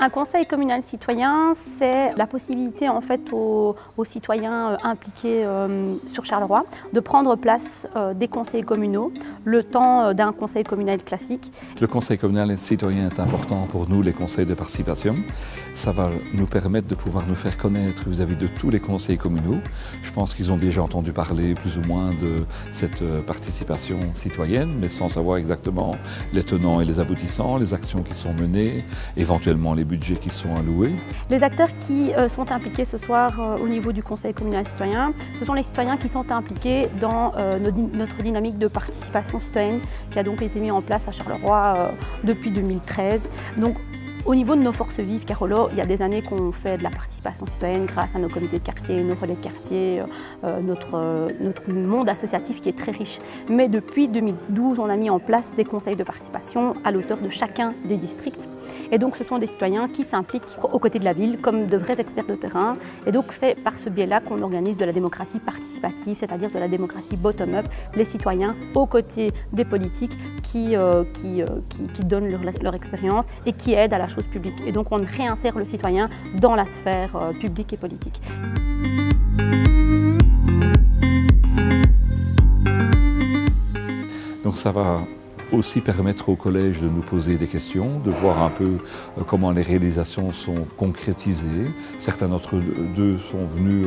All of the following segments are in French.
Un conseil communal citoyen, c'est la possibilité en fait aux citoyens impliqués sur Charleroi de prendre place des conseils communaux le temps d'un conseil communal classique. Le conseil communal citoyen est important pour nous, les conseils de participation. Ça va nous permettre de pouvoir nous faire connaître vis-à-vis de tous les conseils communaux. Je pense qu'ils ont déjà entendu parler plus ou moins de cette participation citoyenne, mais sans savoir exactement les tenants et les aboutissants, les actions qui sont menées, éventuellement les budgets qui sont alloués. Les acteurs qui sont impliqués ce soir au niveau du conseil communal citoyen, ce sont les citoyens qui sont impliqués dans notre dynamique de participation citoyenne qui a donc été mise en place à Charleroi depuis 2013. Donc, au niveau de nos forces vives, Carolo, il y a des années qu'on fait de la participation citoyenne grâce à nos comités de quartier, nos relais de quartier, notre monde associatif qui est très riche. Mais depuis 2012, on a mis en place des conseils de participation à l'auteur de chacun des districts. Et donc ce sont des citoyens qui s'impliquent aux côtés de la ville comme de vrais experts de terrain. Et donc c'est par ce biais-là qu'on organise de la démocratie participative, c'est-à-dire de la démocratie bottom-up, les citoyens aux côtés des politiques qui donnent leur expérience et qui aident à la chose publique. Et donc on réinsère le citoyen dans la sphère publique et politique. Donc ça va aussi permettre au collège de nous poser des questions, de voir un peu comment les réalisations sont concrétisées. Certains d'entre eux sont venus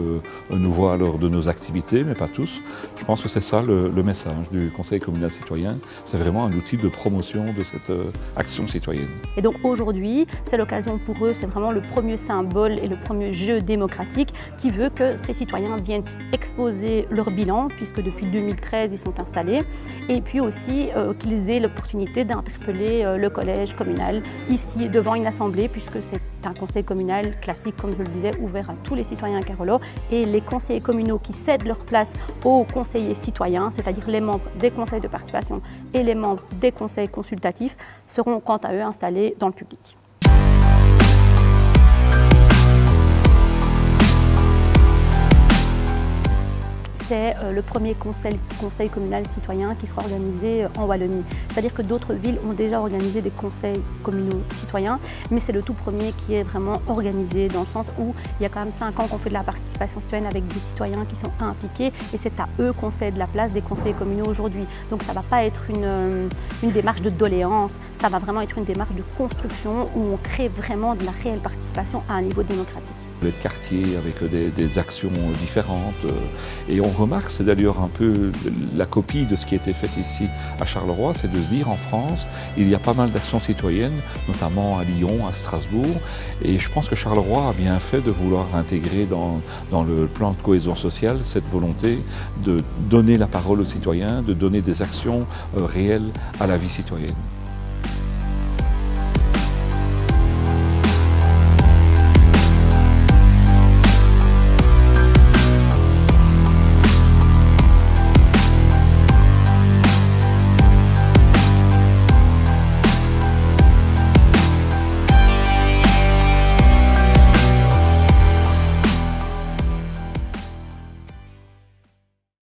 nous voir lors de nos activités, mais pas tous. Je pense que c'est ça le message du Conseil communal citoyen. C'est vraiment un outil de promotion de cette action citoyenne. Et donc aujourd'hui, c'est l'occasion pour eux, c'est vraiment le premier symbole et le premier jeu démocratique qui veut que ces citoyens viennent exposer leur bilan, puisque depuis 2013 ils sont installés, et puis aussi qu'ils aient l'opportunité d'interpeller le collège communal ici devant une assemblée, puisque c'est un conseil communal classique, comme je le disais, ouvert à tous les citoyens à Carolo, et les conseillers communaux qui cèdent leur place aux conseillers citoyens, c'est-à-dire les membres des conseils de participation et les membres des conseils consultatifs, seront quant à eux installés dans le public. C'est le premier conseil communal citoyen qui sera organisé en Wallonie. C'est-à-dire que d'autres villes ont déjà organisé des conseils communaux citoyens, mais c'est le tout premier qui est vraiment organisé dans le sens où il y a quand même 5 ans qu'on fait de la participation citoyenne avec des citoyens qui sont impliqués et c'est à eux qu'on cède la place des conseils communaux aujourd'hui. Donc ça ne va pas être une démarche de doléance, ça va vraiment être une démarche de construction où on crée vraiment de la réelle participation à un niveau démocratique. Les quartiers avec des actions différentes et on remarque, c'est d'ailleurs un peu la copie de ce qui a été fait ici à Charleroi, c'est de se dire en France, il y a pas mal d'actions citoyennes, notamment à Lyon, à Strasbourg, et je pense que Charleroi a bien fait de vouloir intégrer dans le plan de cohésion sociale cette volonté de donner la parole aux citoyens, de donner des actions réelles à la vie citoyenne.